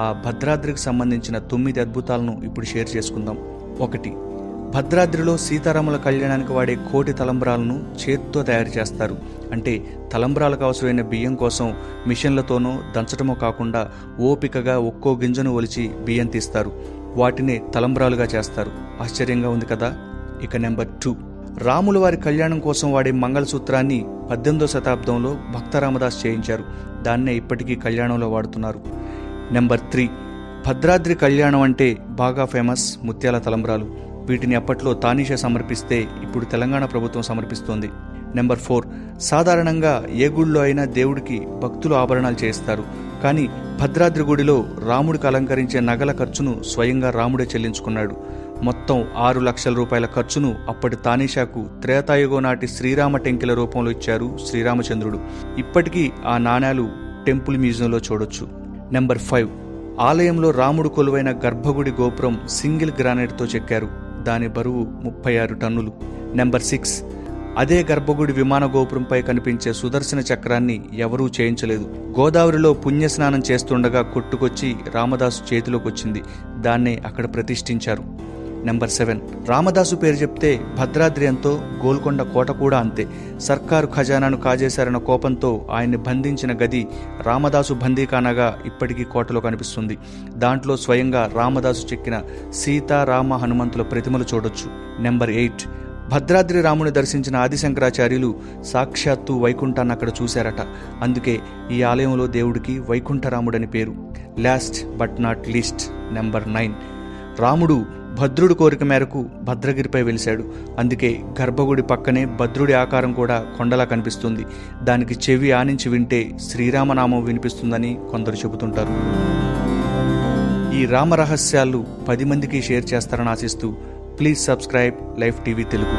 ఆ భద్రాద్రికి సంబంధించిన 9 అద్భుతాలను ఇప్పుడు షేర్ చేసుకుందాం. 1. భద్రాద్రిలో సీతారాముల కళ్యాణానికి వాడే కోటి తలంబ్రాలను చేత్తో తయారు చేస్తారు. అంటే తలంబ్రాలకు అవసరమైన బియ్యం కోసం మిషన్లతోనో దంచటమో కాకుండా ఓపికగా ఒక్కో గింజను ఒలిచి బియ్యం తీస్తారు. వాటిని తలంబ్రాలుగా చేస్తారు. ఆశ్చర్యంగా ఉంది కదా. ఇక నెంబర్ 2, రాముల వారి కళ్యాణం కోసం వాడే మంగళసూత్రాన్ని 18వ శతాబ్దంలో భక్త రామదాస్ చేయించారు. దాన్నే ఇప్పటికీ కళ్యాణంలో వాడుతున్నారు. నెంబర్ 3, భద్రాద్రి కళ్యాణం అంటే బాగా ఫేమస్ ముత్యాల తలంబ్రాలు. వీటిని అప్పట్లో తానీషా సమర్పిస్తే ఇప్పుడు తెలంగాణ ప్రభుత్వం సమర్పిస్తోంది. నెంబర్ 4, సాధారణంగా ఏ గుడిలో అయినా దేవుడికి భక్తులు ఆభరణాలు చేయిస్తారు. కానీ భద్రాద్రి గుడిలో రాముడికి అలంకరించే నగల ఖర్చును స్వయంగా రాముడే చెల్లించుకున్నాడు. మొత్తం 6 లక్షల రూపాయల ఖర్చును అప్పటి తానీషాకు త్రేతాయుగం నాటి శ్రీరామ టెంకిల రూపంలో ఇచ్చారు శ్రీరామచంద్రుడు. ఇప్పటికీ ఆ నాణేలు టెంపుల్ మ్యూజియంలో చూడొచ్చు. నెంబర్ 5, ఆలయంలో రాముడు కొలువైన గర్భగుడి గోపురం సింగిల్ గ్రానైట్తో చెక్కారు. దాని బరువు 36 టన్నులు. నెంబర్ 6, అదే గర్భగుడి విమాన గోపురంపై కనిపించే సుదర్శన చక్రాన్ని ఎవరూ చేయించలేదు. గోదావరిలో పుణ్యస్నానం చేస్తుండగా కొట్టుకొచ్చి రామదాసు చేతిలోకి వచ్చింది. దాన్నే అక్కడ ప్రతిష్ఠించారు. నెంబర్ 7, రామదాసు పేరు చెప్తే భద్రాద్రి ఎంతో, గోల్కొండ కోట కూడా అంతే. సర్కారు ఖజానాను కాజేశారన్న కోపంతో ఆయన్ని బంధించిన గది రామదాసు బందీఖానాగా ఇప్పటికీ కోటలో కనిపిస్తుంది. దాంట్లో స్వయంగా రామదాసు చెక్కిన సీతా రామ హనుమంతుల ప్రతిమలు చూడొచ్చు. నెంబర్ 8, భద్రాద్రి రాముని దర్శించిన ఆదిశంకరాచార్యులు సాక్షాత్తు వైకుంఠాన్ని అక్కడ చూశారట. అందుకే ఈ ఆలయంలో దేవుడికి వైకుంఠరాముడని పేరు. Last but not least, number 9, రాముడు భద్రుడి కోరిక మేరకు భద్రగిరిపై వెలిశాడు. అందుకే గర్భగుడి పక్కనే భద్రుడి ఆకారం కూడా కొండలా కనిపిస్తుంది. దానికి చెవి ఆనించి వింటే శ్రీరామనామం వినిపిస్తుందని కొందరు చెబుతుంటారు. ఈ రామ రహస్యాలు 10 మందికి షేర్ చేస్తారని ఆశిస్తూ please subscribe life TV Telugu.